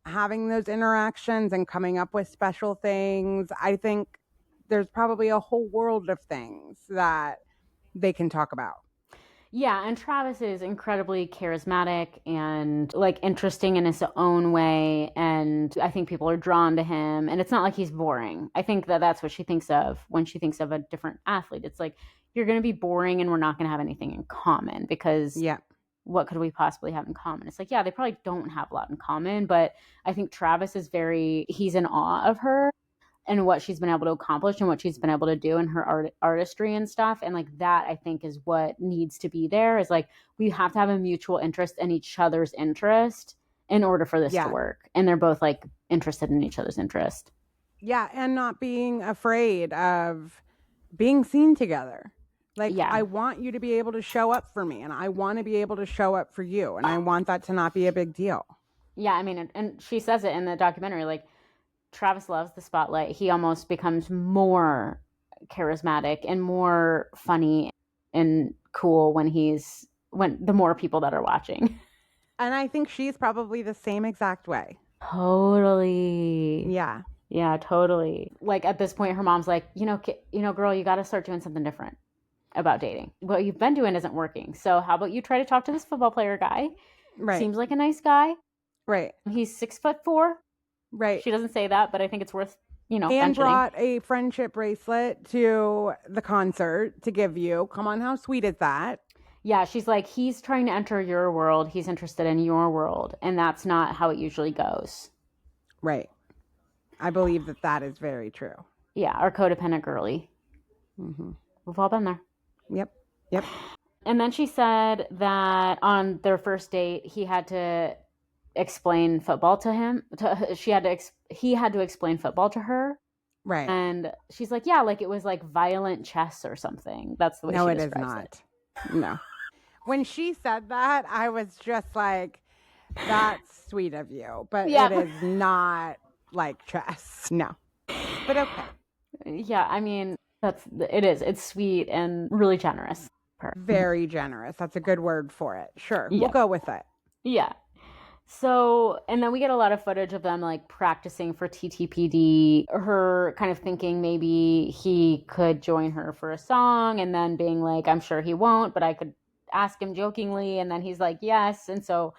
having those interactions and coming up with special things. I think there's probably a whole world of things that they can talk about. Yeah, and Travis is incredibly charismatic and like interesting in his own way, and I think people are drawn to him, and it's not like he's boring. I think that's what she thinks of when she thinks of a different athlete. It's like, you're going to be boring and we're not going to have anything in common, because what could we possibly have in common? It's like, yeah, they probably don't have a lot in common, but I think Travis is he's in awe of her and what she's been able to accomplish and what she's been able to do in her artistry and stuff. And like that, I think, is what needs to be there, is like, we have to have a mutual interest in each other's interest in order for this to work. And they're both like interested in each other's interest. Yeah. And not being afraid of being seen together. Like, I want you to be able to show up for me, and I want to be able to show up for you. And I want that to not be a big deal. Yeah. I mean, and she says it in the documentary, like, Travis loves the spotlight. He almost becomes more charismatic and more funny and cool when the more people that are watching. And I think she's probably the same exact way. Totally. Yeah. Yeah, totally. Like, at this point, her mom's like, girl, you got to start doing something different about dating. What you've been doing isn't working. So how about you try to talk to this football player guy? Right. Seems like a nice guy. Right. He's 6'4". Right. She doesn't say that, but I think it's worth, and mentioning. Brought a friendship bracelet to the concert to give you. Come on, how sweet is that? Yeah, she's like, he's trying to enter your world. He's interested in your world. And that's not how it usually goes. Right. I believe that is very true. Yeah, our codependent girly. Mm-hmm. We've all been there. Yep. And then she said that on their first date, he had to explain football to him. He had to explain football to her. Right. And she's like, yeah, like it was like violent chess or something. That's the way she describes it. No, it is not. No. When she said that, I was just like, that's sweet of you. But it is not like chess. No. But okay. Yeah, I mean, it is. It's sweet and really generous. Very generous. That's a good word for it. Sure. Yeah. We'll go with it. Yeah. So, and then we get a lot of footage of them like practicing for TTPD, her kind of thinking maybe he could join her for a song, and then being like, I'm sure he won't, but I could ask him jokingly. And then he's like, yes. And so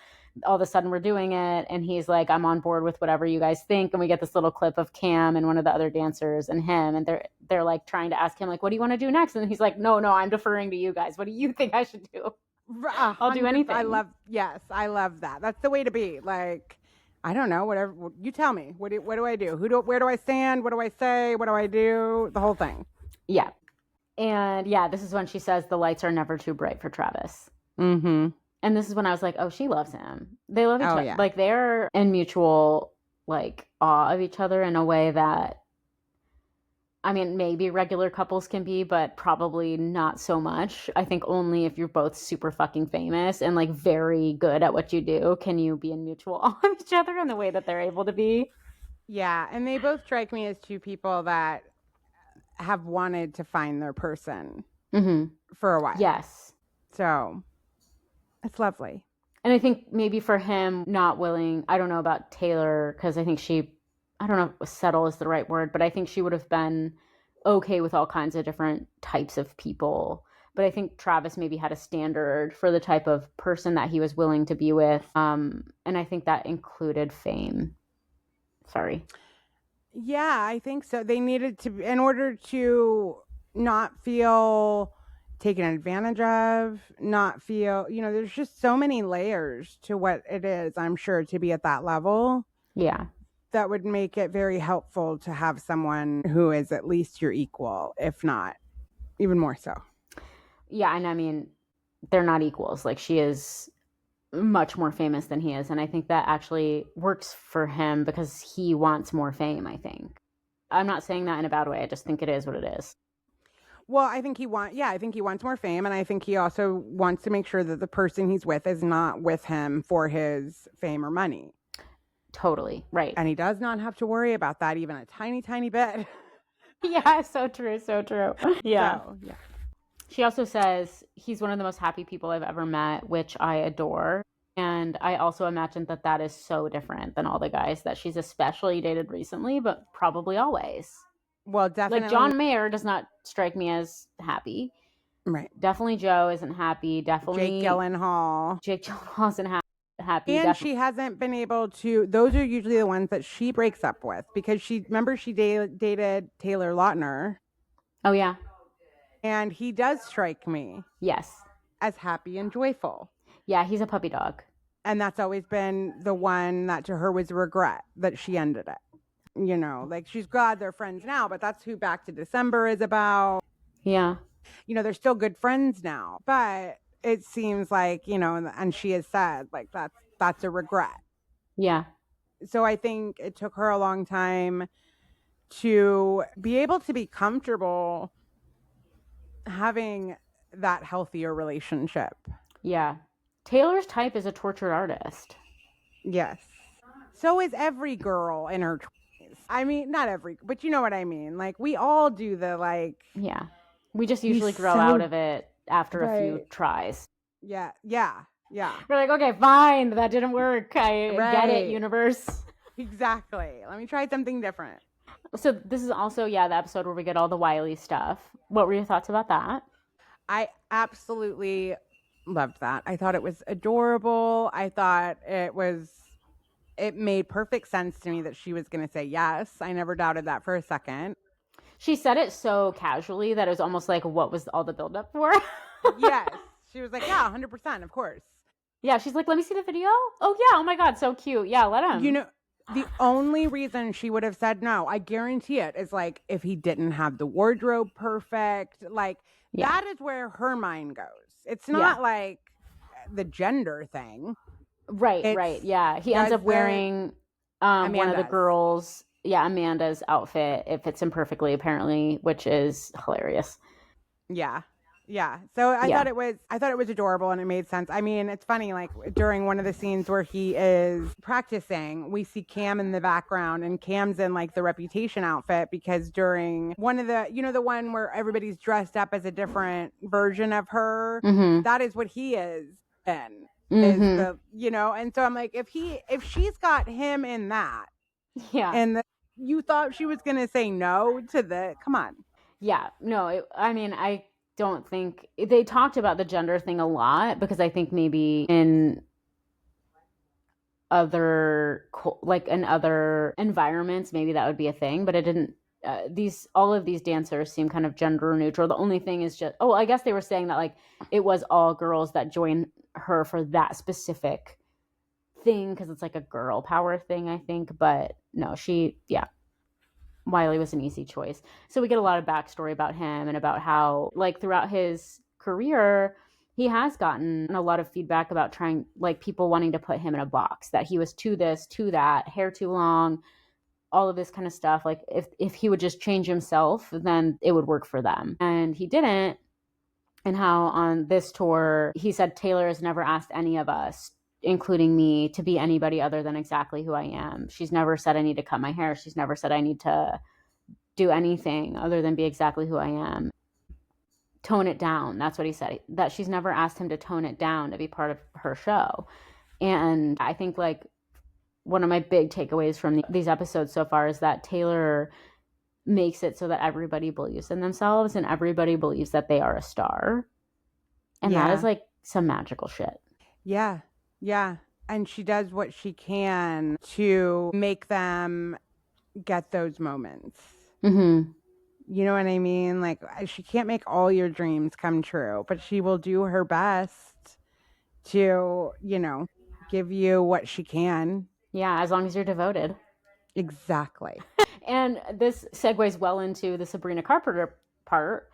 all of a sudden we're doing it, and he's like, I'm on board with whatever you guys think. And we get this little clip of Cam and one of the other dancers and him, and they're like trying to ask him like, what do you want to do next? And he's like, no, I'm deferring to you guys. What do you think I should do? I'll do anything. I love that. That's the way to be. Like, I don't know, whatever you tell me. What do I do? Where do I stand? What do I say? What do I do? The whole thing. Yeah. And yeah, this is when she says the lights are never too bright for Travis. Mm-hmm. And this is when I was like, oh, she loves him. They love each other. Yeah. Like, they're in mutual like awe of each other in a way that, I mean, maybe regular couples can be, but probably not so much. I think only if you're both super fucking famous and like very good at what you do can you be in mutual awe of each other in the way that they're able to be. Yeah, and they both strike me as two people that have wanted to find their person for a while. Yes. So it's lovely. And I think maybe for him not willing, I don't know about Taylor, because I think I don't know if settle is the right word, but I think she would have been okay with all kinds of different types of people. But I think Travis maybe had a standard for the type of person that he was willing to be with. And I think that included fame. Sorry. Yeah, I think so. They needed to, in order to not feel taken advantage of, not feel, there's just so many layers to what it is, I'm sure, to be at that level. Yeah. That would make it very helpful to have someone who is at least your equal, if not even more so. Yeah, and I mean, they're not equals. Like, she is much more famous than he is, and I think that actually works for him because he wants more fame, I think. I'm not saying that in a bad way. I just think it is what it is. Well, I think he wants more fame, and I think he also wants to make sure that the person he's with is not with him for his fame or money. Totally, right. And he does not have to worry about that even a tiny, tiny bit. Yeah, so true, so true. Yeah. So, yeah. She also says he's one of the most happy people I've ever met, which I adore. And I also imagine that that is so different than all the guys that she's especially dated recently, but probably always. Well, definitely. Like, John Mayer does not strike me as happy. Right. Definitely Joe isn't happy. Definitely Jake Gyllenhaal. Jake Gyllenhaal isn't happy. And she hasn't been able to, those are usually the ones that she breaks up with, because she dated Taylor Lautner. Oh, yeah. And he does strike me. Yes. As happy and joyful. Yeah, he's a puppy dog. And that's always been the one that to her was a regret that she ended it. Like, she's glad they're friends now, but that's who Back to December is about. Yeah. They're still good friends now, but it seems like, and she has said, like, that's a regret. Yeah. So I think it took her a long time to be able to be comfortable having that healthier relationship. Yeah. Taylor's type is a tortured artist. Yes. So is every girl in her 20s. I mean, not every, but you know what I mean. Like, we all do the, like... Yeah. We just usually grow out of it after a few tries. Yeah. We're like, okay, fine, that didn't work. I get it, universe. Exactly. Let me try something different. So this is also, the episode where we get all the Wiley stuff. What were your thoughts about that? I absolutely loved that. I thought it was adorable. I thought it made perfect sense to me that she was going to say yes. I never doubted that for a second. She said it so casually that it was almost like, what was all the buildup for? Yes. She was like, yeah, 100%, of course. Yeah, she's like, let me see the video. Oh, yeah. Oh, my God. So cute. Yeah, let him. The only reason she would have said no, I guarantee it, is like if he didn't have the wardrobe perfect. Like, that is where her mind goes. It's not like the gender thing. Right. Yeah. He ends up wearing one of the girls. Yeah, Amanda's outfit. It fits him perfectly, apparently, which is hilarious. Yeah. So I thought it was adorable, and it made sense. I mean, it's funny, like during one of the scenes where he is practicing, we see Cam in the background, and Cam's in like the Reputation outfit, because during one of the, the one where everybody's dressed up as a different version of her, that is what he is in. Is the, and so I'm like, if she's got him in that, and you thought she was gonna say no to the, come on. Yeah, no, I don't think they talked about the gender thing a lot, because I think maybe in other environments maybe that would be a thing, but it didn't. All of these dancers seem kind of gender neutral. The only thing is just, I guess they were saying that like it was all girls that joined her for that specific thing, because it's like a girl power thing, I think. But no, Wiley was an easy choice. So we get a lot of backstory about him, and about how, like, throughout his career, he has gotten a lot of feedback about people wanting to put him in a box, that he was too this, too that, hair too long, all of this kind of stuff. Like, if he would just change himself, then it would work for them. And he didn't. And how on this tour, he said Taylor has never asked any of us, including me, to be anybody other than exactly who I am. She's never said I need to cut my hair. She's never said I need to do anything other than be exactly who I am. tone it down. That's what he said. That she's never asked him to tone it down to be part of her show. And I think like one of my big takeaways from these episodes so far is that Taylor makes it so that everybody believes in themselves and everybody believes that they are a star. And that is like some magical shit. Yeah. Yeah. And she does what she can to make them get those moments. Mm-hmm. You know what I mean? Like, she can't make all your dreams come true, but she will do her best to, you know, give you what she can. Yeah, as long as you're devoted. Exactly. And this segues well into the Sabrina Carpenter part.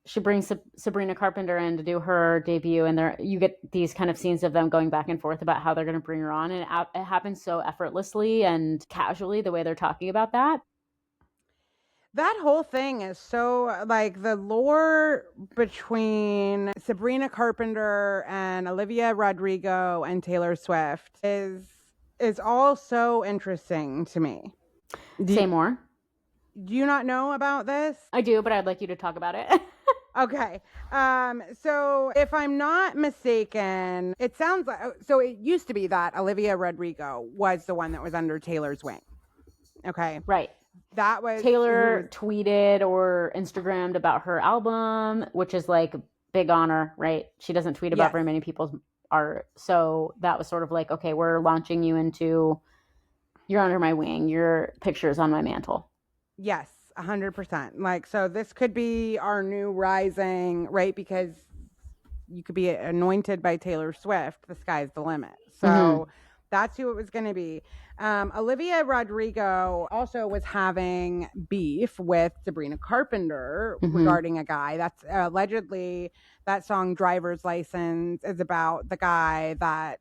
She brings Sabrina Carpenter in to do her debut, and you get these kind of scenes of them going back and forth about how they're going to bring her on, and it happens so effortlessly and casually the way they're talking about that. That whole thing is so, like, the lore between Sabrina Carpenter and Olivia Rodrigo and Taylor Swift is all so interesting to me. Say more. Do you not know about this? I do, but I'd like you to talk about it. Okay. So if I'm not mistaken, it sounds like, so it used to be that Olivia Rodrigo was the one that was under Taylor's wing. Okay. Right. That was Taylor tweeted or Instagrammed about her album, which is like big honor, right? She doesn't tweet about very many people's art. So that was sort of like, okay, we're launching you into, you're under my wing. Your picture's on my mantle. Yes, 100%. Like, so this could be our new rising, right? Because you could be anointed by Taylor Swift. The sky's the limit. So that's who it was going to be. Olivia Rodrigo also was having beef with Sabrina Carpenter regarding a guy. That's allegedly, that song Driver's License is about the guy that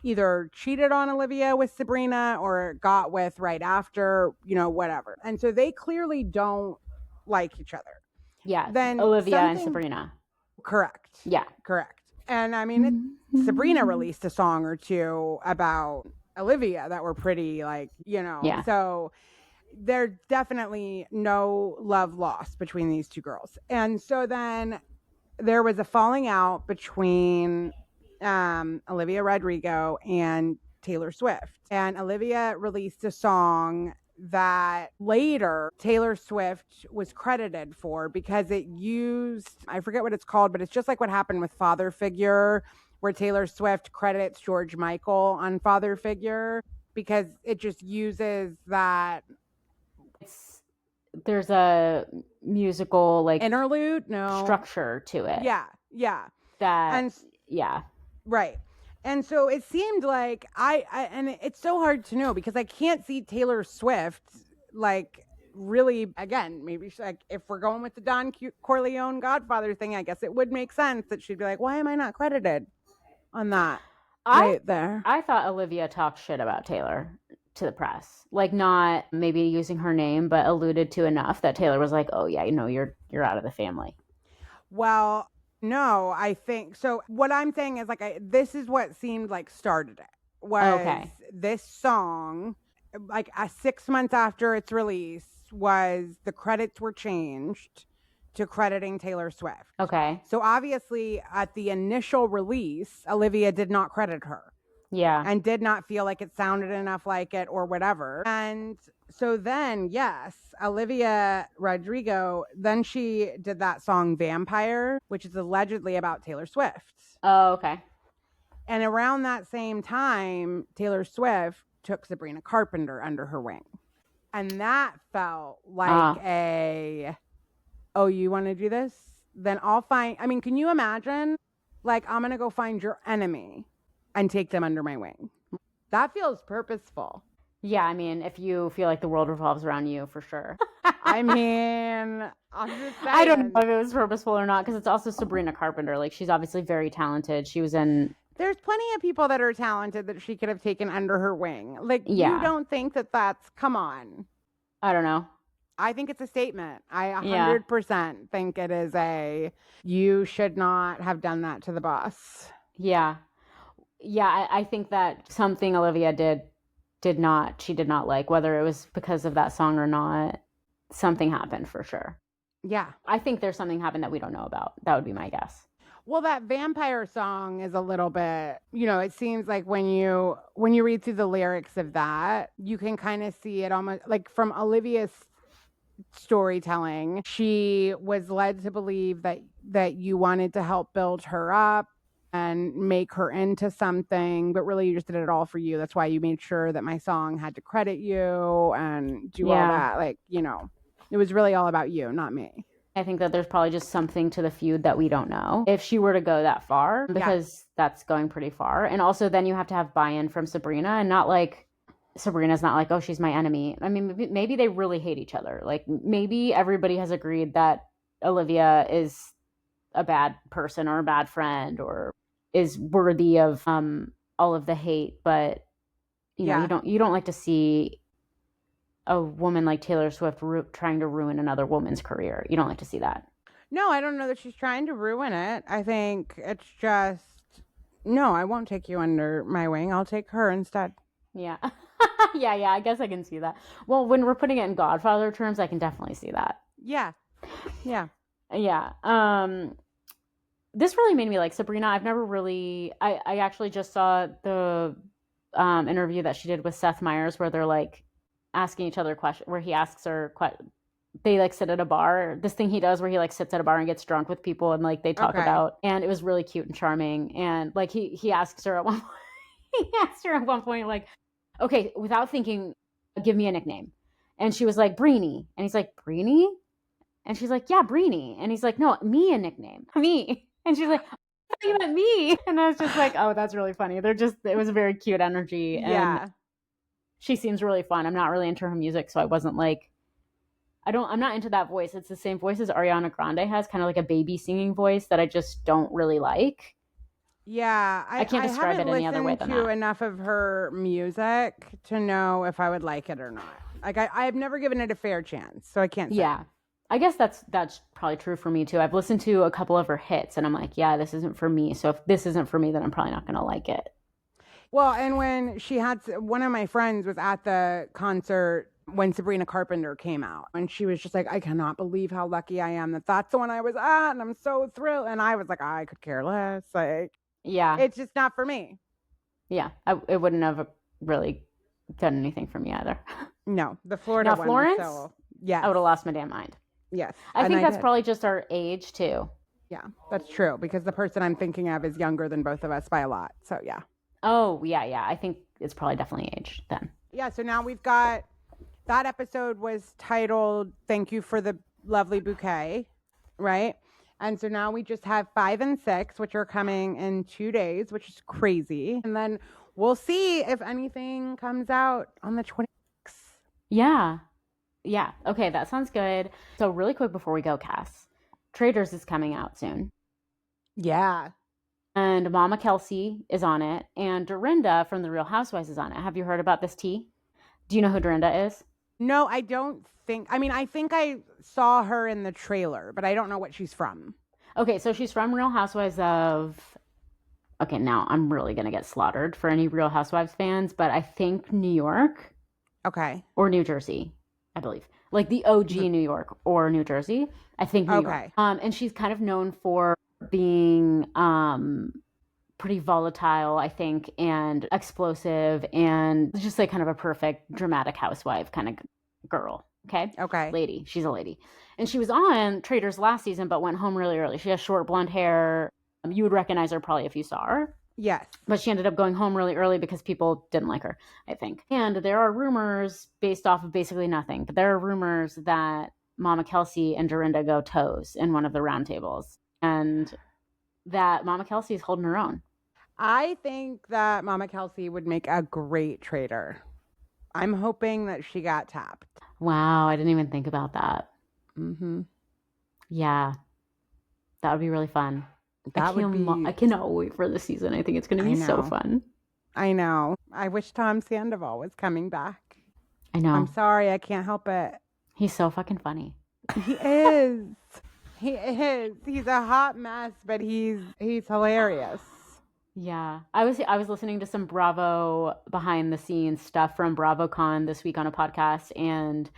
either cheated on Olivia with Sabrina or got with right after, you know, whatever. And so they clearly don't like each other. Yeah. Then Olivia and Sabrina. Correct. Yeah. Correct. And I mean, Sabrina released a song or two about Olivia that were pretty, like, you know. Yeah. So there's definitely no love lost between these two girls. And so then there was a falling out between Olivia Rodrigo and Taylor Swift. And Olivia released a song that later Taylor Swift was credited for because it used, I forget what it's called, but it's just like what happened with Father Figure, where Taylor Swift credits George Michael on Father Figure because it just uses that. There's a musical, like, interlude, structure to it. Yeah, yeah. Yeah. Right. And so it seemed like and it's so hard to know because I can't see Taylor Swift, like, really, again, maybe she's like, if we're going with the Don Corleone Godfather thing, I guess it would make sense that she'd be like, why am I not credited on that right there? I thought Olivia talked shit about Taylor to the press, like, not maybe using her name, but alluded to enough that Taylor was like, oh yeah, you know, you're out of the family. Well, no, I think so. What I'm saying is, like, this is what seemed like started it was this song, like 6 months after its release, was the credits were changed to crediting Taylor Swift. Okay. So obviously at the initial release, Olivia did not credit her. Yeah. And did not feel like it sounded enough like it or whatever. And so then, yes, Olivia Rodrigo, then she did that song Vampire, which is allegedly about Taylor Swift. Oh, okay. And around that same time, Taylor Swift took Sabrina Carpenter under her wing. And that felt like oh, you want to do this? Then I'll find, I mean, can you imagine? Like, I'm going to go find your enemy and take them under my wing. That feels purposeful. Yeah, I mean, if you feel like the world revolves around you, for sure. I mean, I'm just saying. I don't know if it was purposeful or not, because it's also Sabrina Carpenter. Like, she's obviously very talented. She was in... There's plenty of people that are talented that she could have taken under her wing. Like, you don't think that that's... Come on. I don't know. I think it's a statement. I 100% think it is you should not have done that to the boss. Yeah. Yeah, I think that something Olivia did not like, whether it was because of that song or not, something happened for sure. Yeah. I think there's something happened that we don't know about. That would be my guess. Well, that vampire song is a little bit, it seems like when you read through the lyrics of that, you can kind of see it almost like from Olivia's storytelling. She was led to believe that you wanted to help build her up and make her into something, but really you just did it all for you. That's why you made sure that my song had to credit you and do all that. Like, it was really all about you, not me. I think that there's probably just something to the feud that we don't know if she were to go that far, because that's going pretty far. And also then you have to have buy-in from Sabrina, and not like Sabrina's not like, oh, she's my enemy. I mean, maybe they really hate each other. Like maybe everybody has agreed that Olivia is a bad person or a bad friend or is worthy of all of the hate, but you don't like to see a woman like Taylor Swift trying to ruin another woman's career. You don't like to see that. No, I don't know that she's trying to ruin it. I think it's just, no, I won't take you under my wing. I'll take her instead. Yeah. yeah, I guess I can see that. Well, when we're putting it in Godfather terms, I can definitely see that. Yeah. This really made me like Sabrina. I've never really, I actually just saw the interview that she did with Seth Meyers where they're like asking each other questions, where he asks her, they like sit at a bar, this thing he does where he like sits at a bar and gets drunk with people and like they talk about, and it was really cute and charming. And like he asks her at one point, like, okay, without thinking, give me a nickname. And she was like, Breenie. And he's like, Breenie? And she's like, yeah, Breenie. And he's like, no, me a nickname. Me. And she's like, I thought you meant me. And I was just like, oh, that's really funny. It was a very cute energy. And she seems really fun. I'm not really into her music, so I wasn't like, I'm not into that voice. It's the same voice as Ariana Grande has, kind of like a baby singing voice that I just don't really like. Yeah, I can't describe it any other way than that. I haven't listened to enough of her music to know if I would like it or not. Like I've never given it a fair chance, so I can't say. Yeah. I guess that's probably true for me too. I've listened to a couple of her hits and I'm like, yeah, this isn't for me. So if this isn't for me, then I'm probably not going to like it. Well, and when one of my friends was at the concert when Sabrina Carpenter came out, and she was just like, I cannot believe how lucky I am that that's the one I was at, and I'm so thrilled. And I was like, I could care less. Like, yeah, it's just not for me. Yeah, it wouldn't have really done anything for me either. No, the Florida one. Florence, yes, I would have lost my damn mind. Yes, I think that's probably just our age too. Yeah, that's true, because the person I'm thinking of is younger than both of us by a lot. So yeah. Oh yeah. I think it's probably definitely age then. Yeah. So now we've got, that episode was titled "Thank You for the Lovely Bouquet," right? And so now we just have 5 and 6, which are coming in 2 days, which is crazy. And then we'll see if anything comes out on the 26th. Yeah. Okay, that sounds good. So really quick before we go, Cass, Traitors is coming out soon. Yeah. And Mama Kelce is on it, and Dorinda from The Real Housewives is on it. Have you heard about this tea? Do you know who Dorinda is? No, I don't think. I mean, I think I saw her in the trailer, but I don't know what she's from. Okay, so she's from Real Housewives of... Okay, now I'm really going to get slaughtered for any Real Housewives fans, but I think New York. Okay. Or New Jersey, I believe. Like the OG New York or New Jersey. I think New York. And she's kind of known for being pretty volatile, I think, and explosive, and just like kind of a perfect dramatic housewife kind of girl. Okay. Lady. She's a lady. And she was on Traitors last season, but went home really early. She has short blonde hair. You would recognize her probably if you saw her. Yes. But she ended up going home really early because people didn't like her, I think. And there are rumors based off of basically nothing, but there are rumors that Mama Kelce and Dorinda go toes in one of the roundtables, and that Mama Kelce is holding her own. I think that Mama Kelce would make a great traitor. I'm hoping that she got tapped. Wow, I didn't even think about that. Mm-hmm. Yeah, that would be really fun. I cannot wait for the season. I think it's going to be so fun. I know. I wish Tom Sandoval was coming back. I know. I'm sorry, I can't help it. He's so fucking funny. He is. He is. He's a hot mess, but he's hilarious. Yeah. I was listening to some Bravo behind the scenes stuff from BravoCon this week on a podcast, and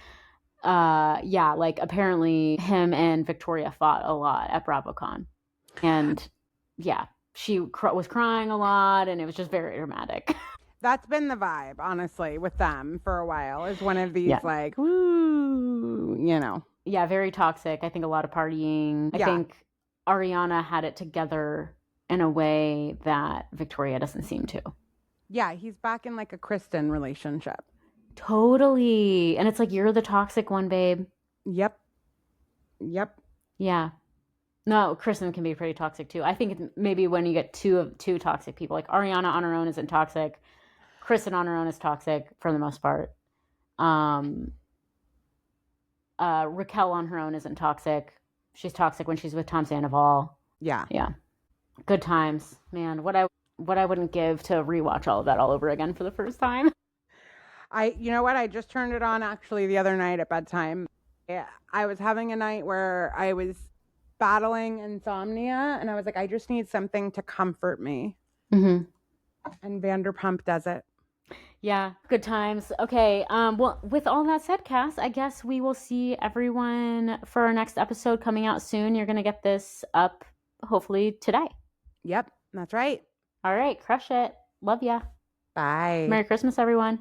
yeah, like apparently him and Victoria fought a lot at BravoCon. And yeah, she was crying a lot and it was just very dramatic. That's been the vibe, honestly, with them for a while. Is one of these Yeah. like, woo, you know. Yeah, very toxic. I think a lot of partying. I Yeah. think Ariana had it together in a way that Victoria doesn't seem to. Yeah, he's back in like a Kristen relationship. Totally. And it's like, you're the toxic one, babe. Yep. Yep. Yeah. No, Kristen can be pretty toxic too. I think maybe when you get two toxic people, like Ariana on her own isn't toxic. Kristen on her own is toxic for the most part. Raquel on her own isn't toxic. She's toxic when she's with Tom Sandoval. Yeah. Yeah. Good times. Man, what I wouldn't give to rewatch all of that all over again for the first time. You know what? I just turned it on actually the other night at bedtime. I was having a night where I was battling insomnia and I was like, I just need something to comfort me. Mm-hmm. And Vanderpump does it. Yeah, good times. Okay. Well, with all that said, Cass, I guess we will see everyone for our next episode coming out soon. You're going to get this up hopefully today. Yep, that's right. All right, crush it. Love ya. Bye. Merry Christmas, everyone.